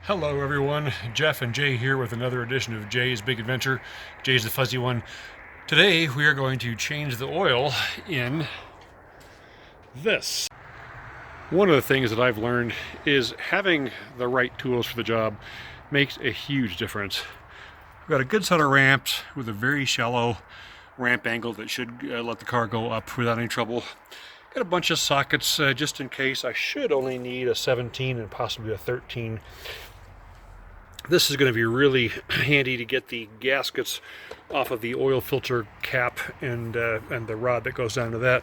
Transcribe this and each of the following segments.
Hello everyone, Jeff and Jay here with another edition of Jay's Big Adventure. Jay's the fuzzy one. Today we are going to change the oil in this. One of the things that I've learned is having the right tools for the job makes a huge difference. We've got a good set of ramps with a very shallow ramp angle that should let the car go up without any trouble. Got a bunch of sockets just in case. I should only need a 17 and possibly a 13. This is going to be really handy to get the gaskets off of the oil filter cap and the rod that goes down to that.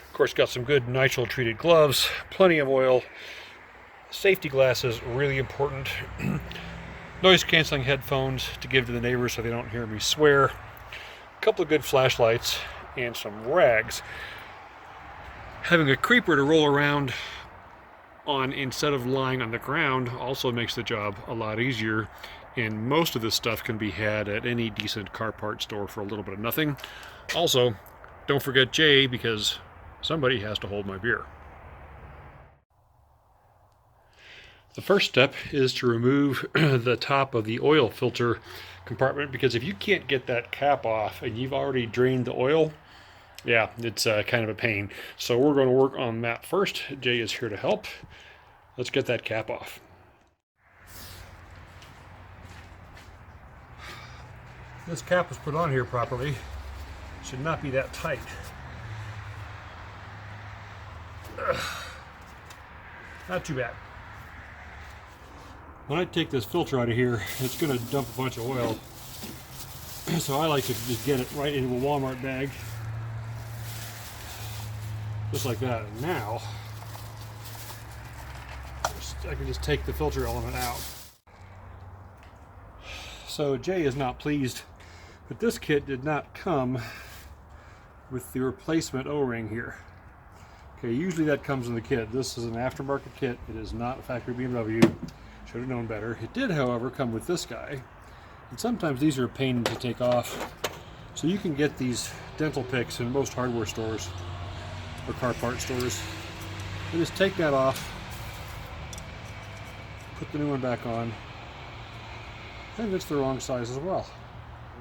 Of course, got some good nitrile treated gloves, plenty of oil, safety glasses, really important, noise canceling headphones to give to the neighbors so they don't hear me swear, a couple of good flashlights, and some rags. Having a creeper to roll around on instead of lying on the ground also makes the job a lot easier, and most of this stuff can be had at any decent car part store for a little bit of nothing. Also, don't forget Jay, because somebody has to hold my beer. The first step is to remove the top of the oil filter compartment, because if you can't get that cap off and you've already drained the oil, yeah, it's kind of a pain. So we're going to work on that first. Jay is here to help. Let's get that cap off. This cap was put on here properly. Should not be that tight. Not too bad. When I take this filter out of here, it's going to dump a bunch of oil. So I like to just get it right into a Walmart bag. Just like that. And now I can just take the filter element out. So Jay is not pleased, but this kit did not come with the replacement O-ring here. Okay, usually that comes in the kit. This is an aftermarket kit. It is not a factory BMW. Should have known better. It did, however, come with this guy. And sometimes these are a pain to take off. So you can get these dental picks in most hardware stores or car part stores. And just take that off, put the new one back on, and it's the wrong size as well.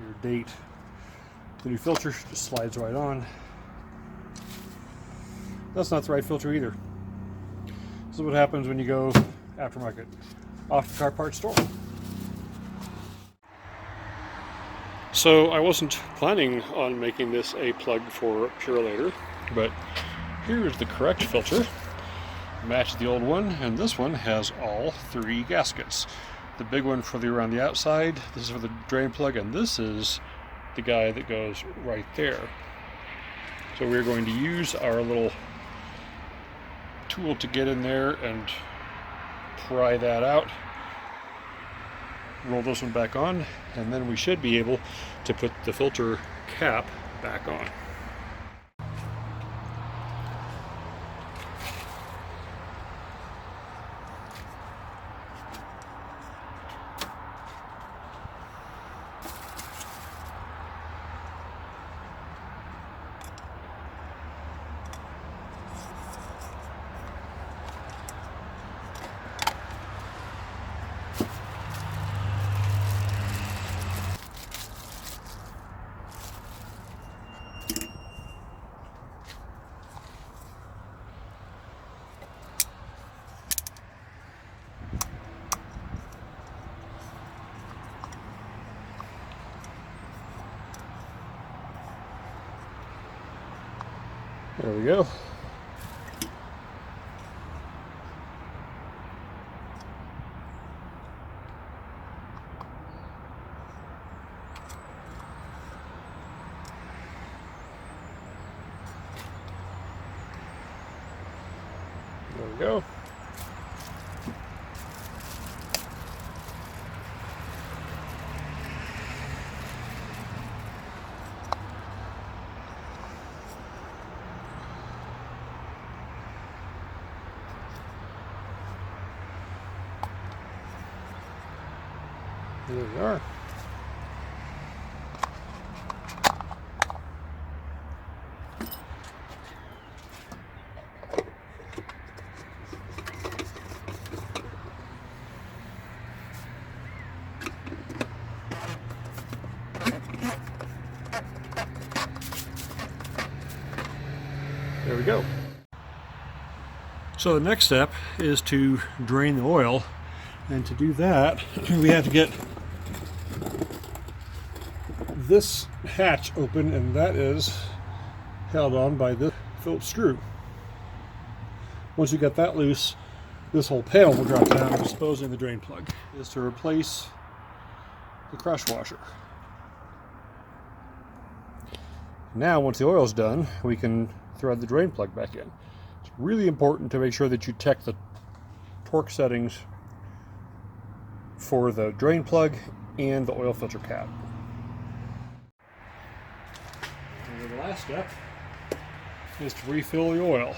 Your date. The new filter just slides right on. That's not the right filter either. This is what happens when you go aftermarket, off the car part store. So I wasn't planning on making this a plug for Purelator, but here is the correct filter. Matches the old one, and this one has all three gaskets. The big one for the around the outside, this is for the drain plug, and this is the guy that goes right there. So we're going to use our little tool to get in there and pry that out. Roll this one back on, and then we should be able to put the filter cap back on. There we go. There we go. There we are. There we go. So the next step is to drain the oil, and to do that we have to get this hatch open, and that is held on by this Phillips screw. Once you get that loose, this whole panel will drop down, exposing the drain plug. Is to replace the crush washer. Now once the oil is done, we can thread the drain plug back in. It's really important to make sure that you check the torque settings for the drain plug and the oil filter cap. And the last step is to refill the oil.